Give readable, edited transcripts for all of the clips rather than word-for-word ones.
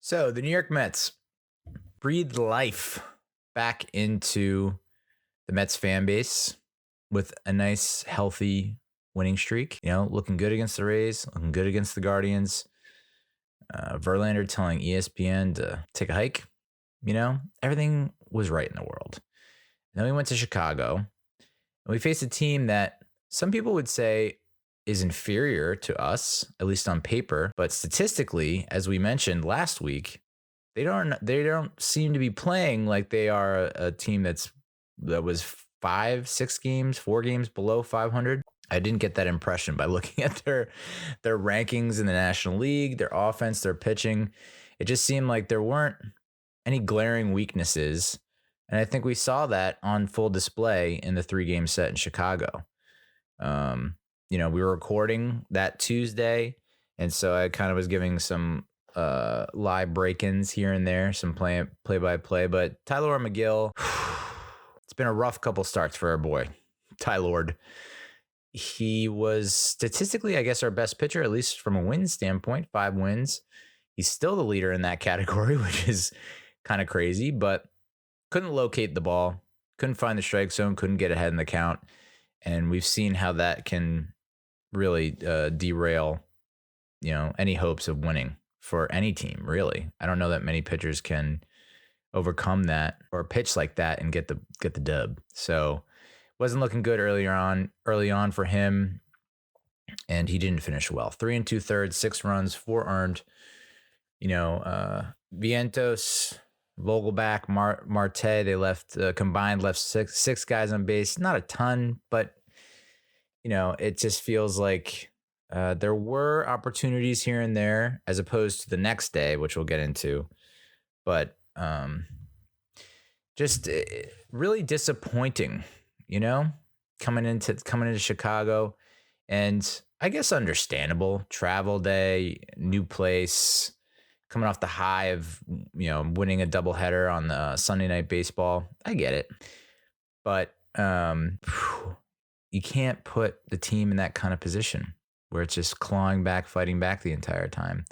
So the New York Mets breathed life back into the Mets fan base with a nice, healthy winning streak. Looking good against the Rays, looking good against the Guardians. Verlander telling ESPN to take a hike. Everything was right in the world. And then we went to Chicago, and we faced a team that some people would say is inferior to us, at least on paper. But statistically, as we mentioned last week, they don't seem to be playing like they are a team that was 4 games below 500. I didn't get that impression by looking at their rankings in the National League, their offense, their pitching. It just seemed like there weren't any glaring weaknesses. And I think we saw that on full display in the 3-game set in Chicago. We were recording that Tuesday, and so I kind of was giving some live break-ins here and there, some play-by-play. But Tylor McGill, it's been a rough couple starts for our boy, Tylor. He was statistically, I guess, our best pitcher, at least from a win standpoint, 5 wins. He's still the leader in that category, which is kind of crazy, but couldn't locate the ball, couldn't find the strike zone, couldn't get ahead in the count. And we've seen how that can really derail, any hopes of winning for any team, really. I don't know that many pitchers can overcome that or pitch like that and get the dub. So wasn't looking good early on for him, and he didn't finish well. 3 2/3, 6 runs, 4 earned. Vientos, Vogelback, Marte, they left combined left six guys on base. Not a ton, but it just feels like there were opportunities here and there, as opposed to the next day, which we'll get into. But just really disappointing, coming into Chicago, and I guess understandable. Travel day, new place, coming off the high of winning a doubleheader on the Sunday Night Baseball. I get it, but you can't put the team in that kind of position where it's just clawing back, fighting back the entire time.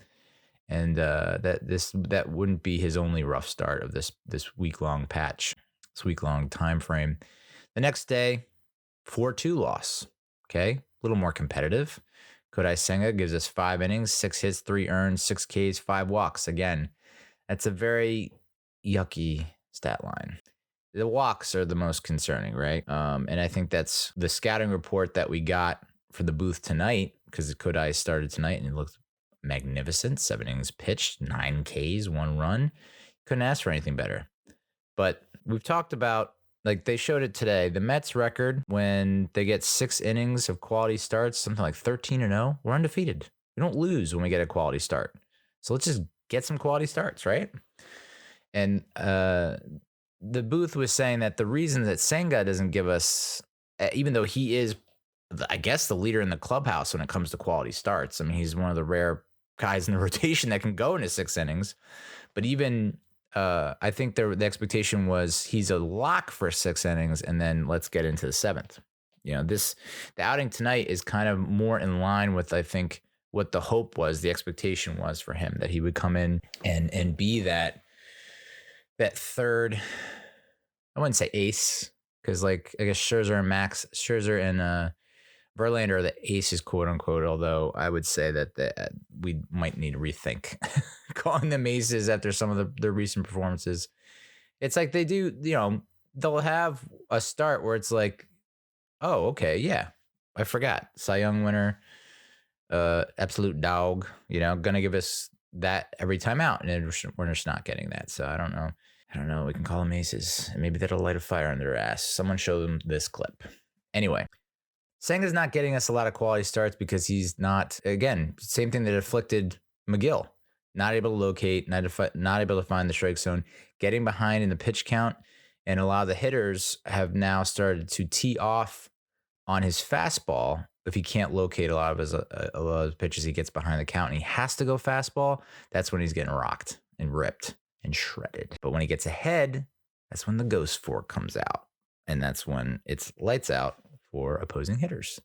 And that wouldn't be his only rough start of this week-long patch, this week-long time frame. The next day, 4-2 loss. Okay, a little more competitive. Kodai Senga gives us 5 innings, 6 hits, 3 earned, 6 Ks, 5 walks. Again, that's a very yucky stat line. The walks are the most concerning, right? And I think that's the scouting report that we got for the booth tonight, because Kodai started tonight and it looked magnificent. 7 innings pitched, 9 Ks, 1 run. Couldn't ask for anything better. But we've talked about, like they showed it today, the Mets record when they get 6 innings of quality starts, something like 13-0. We're undefeated. We don't lose when we get a quality start. So let's just get some quality starts, right? And the booth was saying that the reason that Senga doesn't give us, even though he is, I guess, the leader in the clubhouse when it comes to quality starts. I mean, he's one of the rare guys in the rotation that can go into 6 innings. But even I think the expectation was he's a lock for 6 innings, and then let's get into the 7th. The outing tonight is kind of more in line with, I think, what the hope was, the expectation was for him, that he would come in and be that third, I wouldn't say ace, because I guess Scherzer and Verlander are the aces, quote unquote. Although I would say that we might need to rethink calling them aces after some of their recent performances. It's like they do, they'll have a start where it's like, oh, okay, yeah, I forgot. Cy Young winner, absolute dog, gonna give us that every time out, and we're just not getting that. So I don't know. We can call them aces. Maybe that'll light a fire under their ass. Someone show them this clip. Anyway, Senga's not getting us a lot of quality starts because he's not, again, same thing that afflicted McGill. Not able to locate, not able to find the strike zone, getting behind in the pitch count. And a lot of the hitters have now started to tee off on his fastball. If he can't locate a lot of his pitches, he gets behind the count and he has to go fastball. That's when he's getting rocked and ripped and shredded. But when he gets ahead, that's when the ghost fork comes out. And that's when it's lights out for opposing hitters.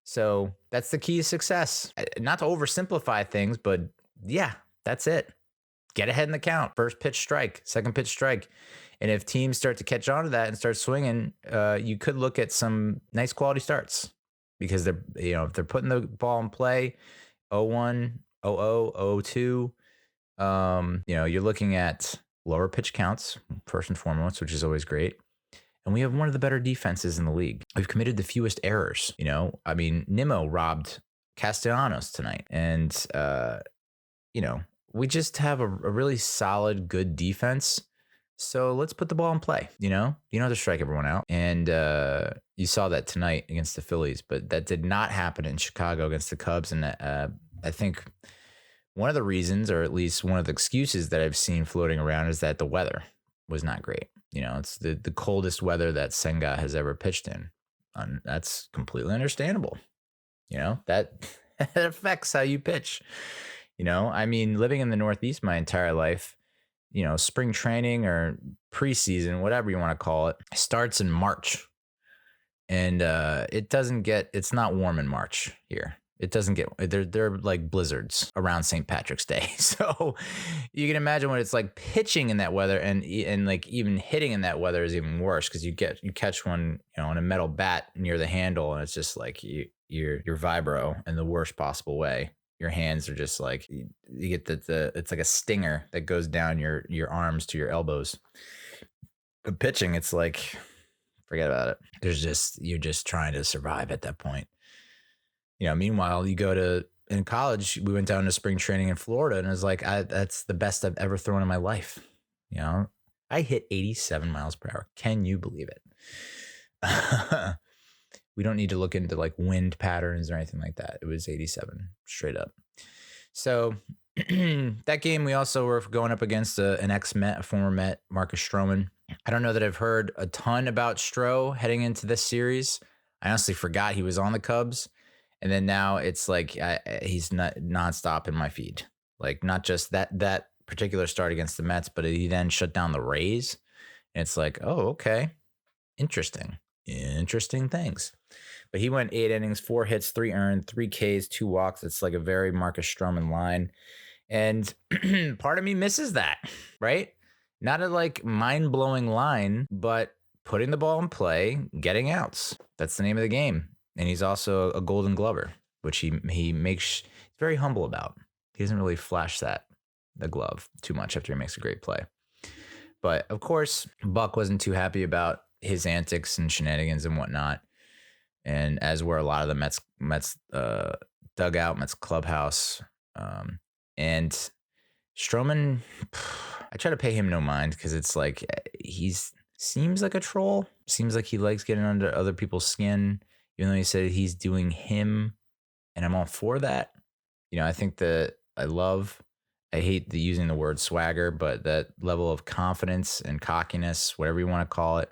So that's the key to success. Not to oversimplify things, but yeah, that's it. get ahead in the count. First pitch strike, second pitch strike. And if teams start to catch on to that and start swinging, you could look at some nice quality starts because they're, if they're putting the ball in play, 0-1, 0-0, 0-2, you're looking at lower pitch counts, first and foremost, which is always great. And we have one of the better defenses in the league. We've committed the fewest errors. Nimmo robbed Castellanos tonight. And, we just have a really solid, good defense. So let's put the ball in play. You don't have to strike everyone out. And you saw that tonight against the Phillies, but that did not happen in Chicago against the Cubs. And I think one of the reasons, or at least one of the excuses that I've seen floating around, is that the weather was not great. It's the coldest weather that Senga has ever pitched in. And that's completely understandable. That affects how you pitch. Living in the Northeast my entire life, spring training or preseason, whatever you want to call it, starts in March. And it's not warm in March here. It doesn't get, they're like blizzards around St. Patrick's Day. So you can imagine what it's like pitching in that weather, and like even hitting in that weather is even worse because you catch one, on a metal bat near the handle, and it's just like your vibro in the worst possible way. Your hands are just like, you get it's like a stinger that goes down your arms to your elbows. But pitching, it's like, forget about it. You're just trying to survive at that point. Meanwhile, in college, we went down to spring training in Florida, and it was like, that's the best I've ever thrown in my life. I hit 87 miles per hour. Can you believe it? We don't need to look into like wind patterns or anything like that. It was 87 straight up. So that game, we also were going up against an ex-Met, a former Met, Marcus Stroman. I don't know that I've heard a ton about Stro heading into this series. I honestly forgot he was on the Cubs. And then now it's like he's not nonstop in my feed. Like not just that particular start against the Mets, but he then shut down the Rays. And it's like, oh, okay. Interesting things. But he went 8 innings, 4 hits, 3 earned, 3 Ks, 2 walks. It's like a very Marcus Stroman line. And part of me misses that, right? Not a like mind-blowing line, but putting the ball in play, getting outs. That's the name of the game. And he's also a Golden Glover, which he makes very humble about. He doesn't really flash the glove too much after he makes a great play. But of course, Buck wasn't too happy about his antics and shenanigans and whatnot. And as were a lot of the Mets dugout, Mets clubhouse. And Stroman, I try to pay him no mind because it's like seems like a troll. Seems like he likes getting under other people's skin. Even though he said he's doing him, and I'm all for that. I think that I hate using the word swagger, but that level of confidence and cockiness, whatever you want to call it,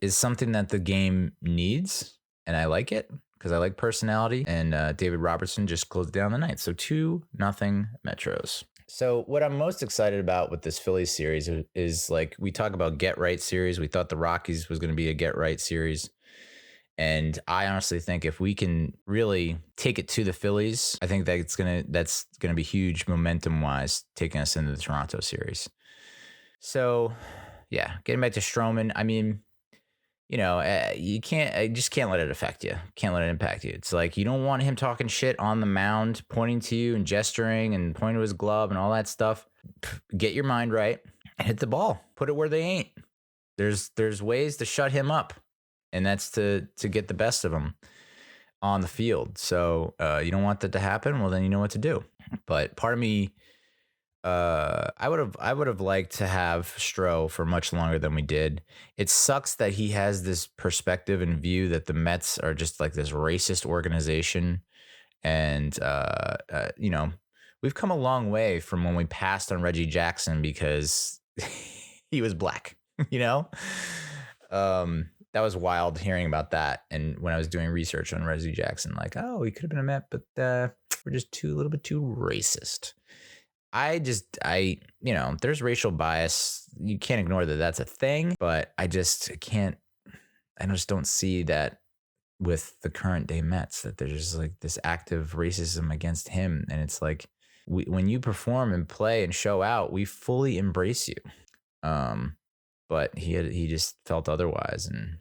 is something that the game needs. And I like it because I like personality. And David Robertson just closed down the night. So 2-0 Metros. So what I'm most excited about with this Phillies series is like we talk about get right series. We thought the Rockies was going to be a get right series. And I honestly think if we can really take it to the Phillies, I think that's gonna be huge momentum wise, taking us into the Toronto series. So, yeah, getting back to Stroman. You just can't let it affect you. Can't let it impact you. It's like you don't want him talking shit on the mound, pointing to you and gesturing and pointing to his glove and all that stuff. Get your mind right and hit the ball. Put it where they ain't. There's ways to shut him up. And that's to get the best of them on the field. So you don't want that to happen. Well, then you know what to do. But part of me, I would have liked to have Stro for much longer than we did. It sucks that he has this perspective and view that the Mets are just like this racist organization. And we've come a long way from when we passed on Reggie Jackson because he was black. That was wild hearing about that. And when I was doing research on Reggie Jackson, like, oh, he could have been a Met, but we're just a little bit too racist. There's racial bias. You can't ignore that that's a thing, but I just don't see that with the current day Mets, that there's like this active racism against him. And it's like, when you perform and play and show out, we fully embrace you. But he just felt otherwise, and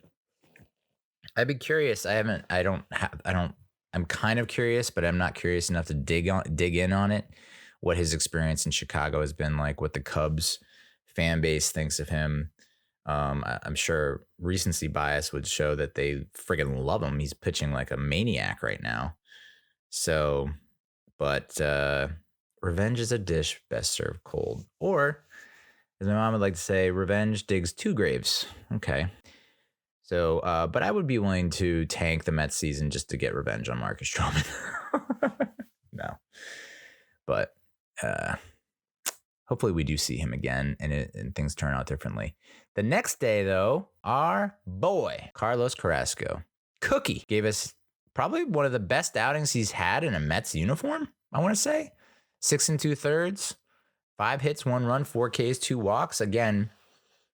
I'd be curious. I'm kind of curious, but I'm not curious enough to dig in on it. What his experience in Chicago has been like, what the Cubs fan base thinks of him. I'm sure recency bias would show that they friggin' love him. He's pitching like a maniac right now. So, but revenge is a dish best served cold. Or, as my mom would like to say, revenge digs two graves. Okay. So, but I would be willing to tank the Mets season just to get revenge on Marcus Stroman. No. But hopefully we do see him again and things turn out differently. The next day, though, our boy, Carlos Carrasco, Cookie, gave us probably one of the best outings he's had in a Mets uniform, I want to say. 6 2/3, 5 hits, 1 run, 4 Ks, 2 walks. Again,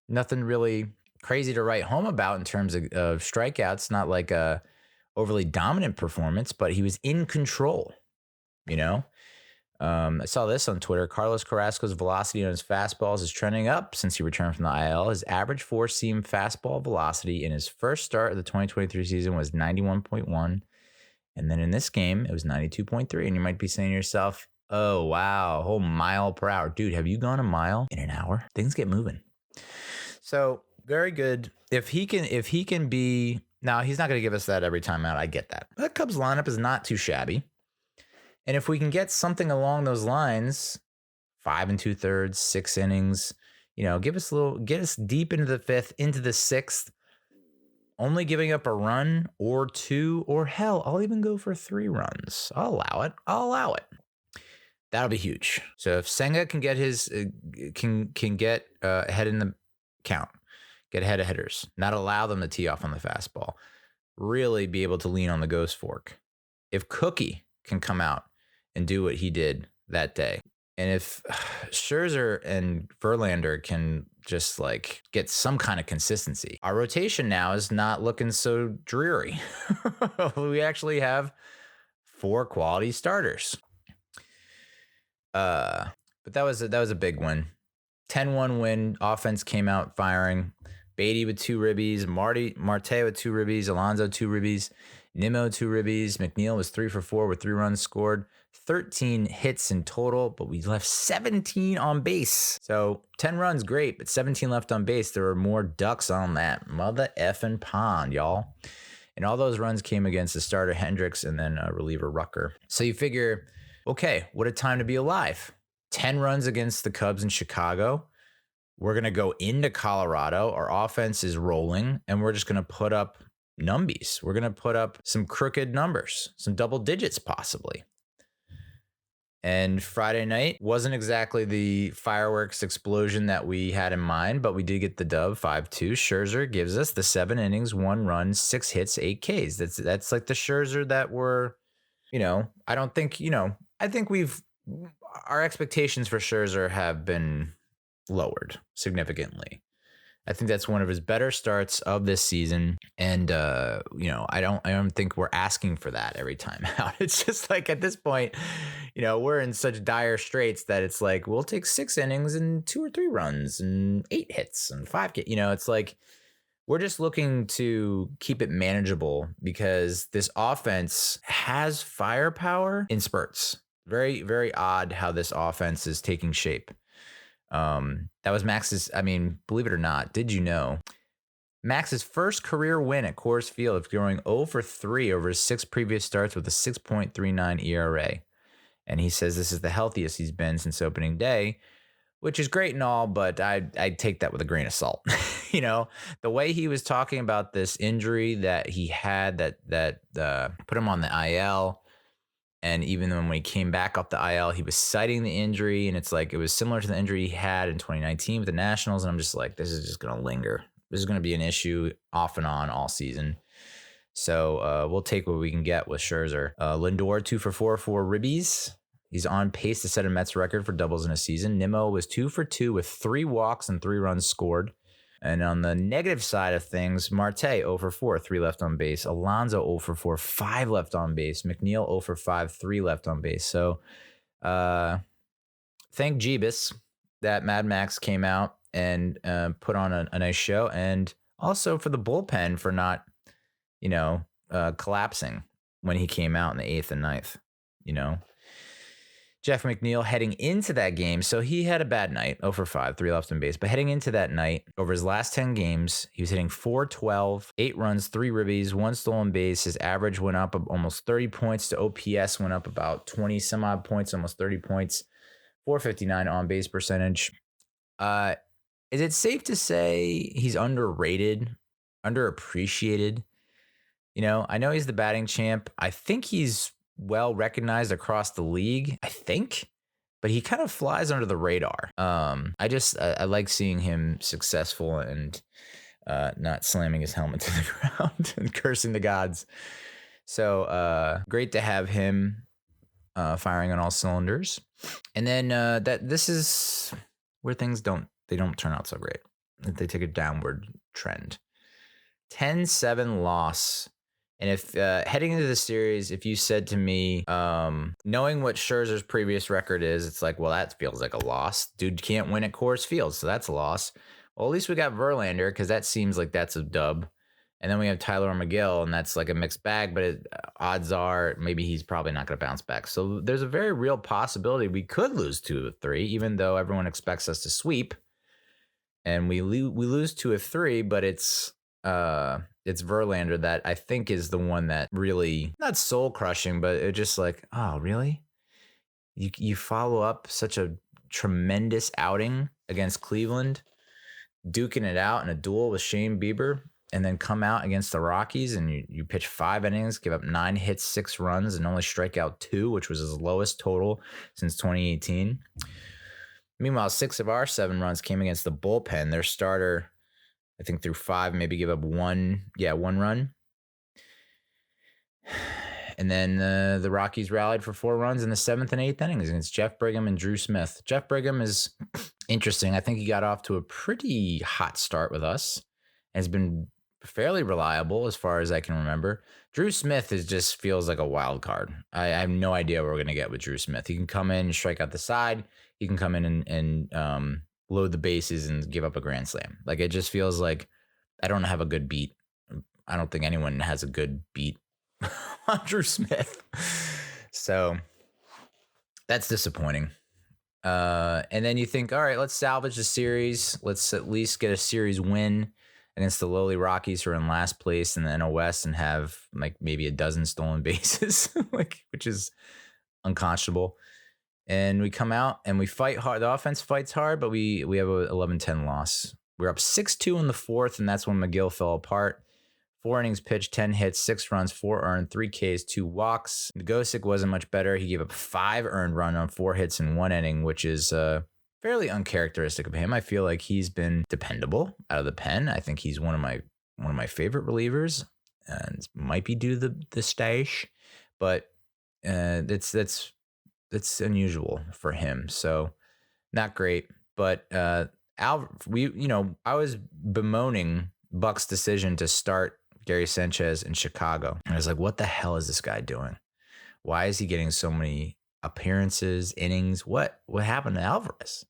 nothing really crazy to write home about in terms of strikeouts. Not like a overly dominant performance, but he was in control, you know? I saw this on Twitter. Carlos Carrasco's velocity on his fastballs is trending up since he returned from the IL. His average four-seam fastball velocity in his first start of the 2023 season was 91.1. And then in this game, it was 92.3. And you might be saying to yourself, oh, wow, a whole mile per hour. Dude, have you gone a mile in an hour? Things get moving. So very good. If he can be, now he's not going to give us that every time out. I get that. The Cubs lineup is not too shabby. And if we can get something along those lines, 5 2/3, 6 innings, get us deep into the 5th, into the 6th, only giving up a run or 2, or hell, I'll even go for 3 runs. I'll allow it. That'll be huge. So if Senga can get can get ahead in the count, get ahead of hitters, not allow them to tee off on the fastball, really be able to lean on the ghost fork. If Cookie can come out and do what he did that day, and if Scherzer and Verlander can just like get some kind of consistency, our rotation now is not looking so dreary. We actually have 4 quality starters. But that was a big one. 10-1 win. Offense came out firing. Beatty with 2 ribbies, Marte with 2 ribbies, Alonso 2 ribbies, Nimmo 2 ribbies. McNeil was 3 for 4 with 3 runs scored, 13 hits in total, but we left 17 on base. So 10 runs, great, but 17 left on base. There were more ducks on that mother effing pond, y'all. And all those runs came against the starter Hendricks and then reliever Rucker. So you figure, okay, what a time to be alive. 10 runs against the Cubs in Chicago. We're going to go into Colorado. Our offense is rolling, and we're just going to put up numbies. We're going to put up some crooked numbers, some double digits possibly. And Friday night wasn't exactly the fireworks explosion that we had in mind, but we did get the dub 5-2. Scherzer gives us the 7 innings, 1 run, 6 hits, 8 Ks. That's like the Scherzer that we're, I don't think, I think our expectations for Scherzer have been lowered significantly. I think that's one of his better starts of this season. And, I don't think we're asking for that every time out. It's just like at this point, we're in such dire straits that it's like, we'll take 6 innings and 2 or 3 runs and 8 hits and 5. It's like, we're just looking to keep it manageable because this offense has firepower in spurts. Very, very odd how this offense is taking shape. That was Max's, believe it or not, did you know Max's first career win at Coors Field of going 0 for 3 over his 6 previous starts with a 6.39 ERA. And he says this is the healthiest he's been since opening day, which is great and all, but I'd take that with a grain of salt. The way he was talking about this injury that he had that put him on the IL. And even when he came back off the IL, he was citing the injury. And it's like, it was similar to the injury he had in 2019 with the Nationals. And I'm just like, this is just going to linger. This is going to be an issue off and on all season. So we'll take what we can get with Scherzer. Lindor, 2 for 4 for ribbies. He's on pace to set a Mets record for doubles in a season. Nimmo was 2 for 2 with 3 walks and 3 runs scored. And on the negative side of things, Marte 0 for 4, 3 left on base. Alonso 0 for 4, 5 left on base. McNeil 0 for 5, 3 left on base. So Thank Jeebus that Mad Max came out and put on a nice show, and also for the bullpen for not, collapsing when he came out in the 8th and 9th. Jeff McNeil heading into that game, so he had a bad night, 0 for 5, 3 left on base. But heading into that night, over his last 10 games, he was hitting .412, 8 runs, 3 ribbies, 1 stolen base. His average went up almost 30 points to OPS, went up about 20 some odd points, almost 30 points, .459 on base percentage. Is it safe to say he's underrated, underappreciated? I know he's the batting champ. I think he's well recognized across the league, but he kind of flies under the radar. I like seeing him successful and not slamming his helmet to the ground and cursing the gods. So great to have him firing on all cylinders. And then this is where things don't turn out so great. They take a downward trend. 10-7 loss. And if heading into the series, if you said to me, knowing what Scherzer's previous record is, it's like, well, that feels like a loss. Dude can't win at Coors Field, so that's a loss. Well, at least we got Verlander, because that seems like that's a dub. And then we have Tyler McGill, and that's like a mixed bag, but odds are maybe he's probably not going to bounce back. So there's a very real possibility we could lose 2 of 3, even though everyone expects us to sweep. And we lose 2 of 3, but it's Verlander that I think is the one that really, not soul crushing, but it just like, oh, really? You follow up such a tremendous outing against Cleveland, duking it out in a duel with Shane Bieber, and then come out against the Rockies and you pitch 5 innings, give up 9 hits, 6 runs, and only strike out 2, which was his lowest total since 2018. Meanwhile, 6 of our 7 runs came against the bullpen. Their starter, I think through 5, maybe give up 1 run. And then the Rockies rallied for 4 runs in the 7th and 8th innings against Jeff Brigham and Drew Smith. Jeff Brigham is interesting. I think he got off to a pretty hot start with us and has been fairly reliable as far as I can remember. Drew Smith just feels like a wild card. I have no idea what we're going to get with Drew Smith. He can come in and strike out the side. He can come in and load the bases and give up a grand slam. Like, it just feels like I don't have a good beat. I don't think anyone has a good beat on Drew Smith. So that's disappointing. And then you think, all right, let's salvage the series. Let's at least get a series win against the lowly Rockies, who are in last place in the NL West and have like maybe a dozen stolen bases, which is unconscionable. And we come out and we fight hard. The offense fights hard, but we have a 11-10 loss. We're up 6-2 in the 4th, and that's when McGill fell apart. 4 innings pitched, 10 hits, 6 runs, 4 earned, 3 Ks, 2 walks. Gosick wasn't much better. He gave up 5 earned run on 4 hits in 1 inning, which is fairly uncharacteristic of him. I feel like he's been dependable out of the pen. I think he's one of my favorite relievers, and might be due to the stash, but that's unusual for him. So not great. But I was bemoaning Buck's decision to start Gary Sanchez in Chicago. And I was like, what the hell is this guy doing? Why is he getting so many appearances, innings? What happened to Alvarez?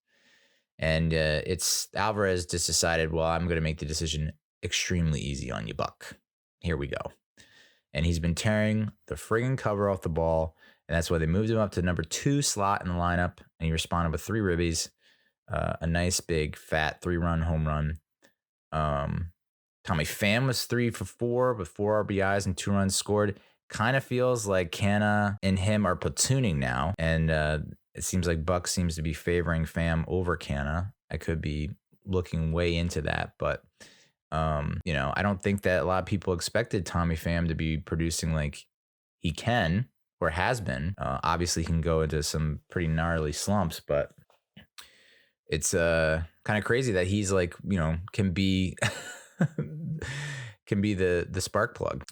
And it's Alvarez just decided, well, I'm going to make the decision extremely easy on you, Buck. Here we go. And he's been tearing the friggin' cover off the ball. And that's why they moved him up to number 2 slot in the lineup. And he responded with 3 ribbies, a nice big fat 3-run home run. Tommy Pham was 3 for 4 with 4 RBIs and 2 runs scored. Kind of feels like Canna and him are platooning now. And it seems like Buck seems to be favoring Pham over Canna. I could be looking way into that, but I don't think that a lot of people expected Tommy Pham to be producing like he can or has been. Obviously, he can go into some pretty gnarly slumps, but it's kind of crazy that he's like, can be the spark plug.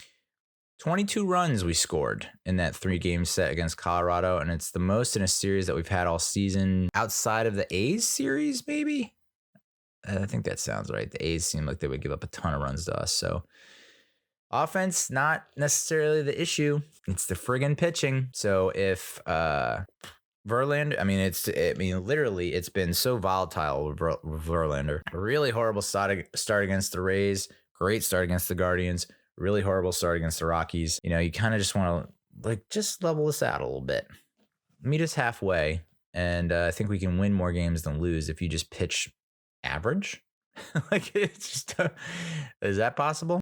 22 runs we scored in that 3-game set against Colorado, and it's the most in a series that we've had all season outside of the A's series, maybe? I think that sounds right. The A's seemed like they would give up a ton of runs to us. So offense, not necessarily the issue. It's the friggin' pitching. So if Verlander, literally, it's been so volatile with Verlander. A really horrible start against the Rays. Great start against the Guardians. Really horrible start against the Rockies. You kind of just want to just level this out a little bit. Meet us halfway, and I think we can win more games than lose if you just pitch average. It's just, is that possible?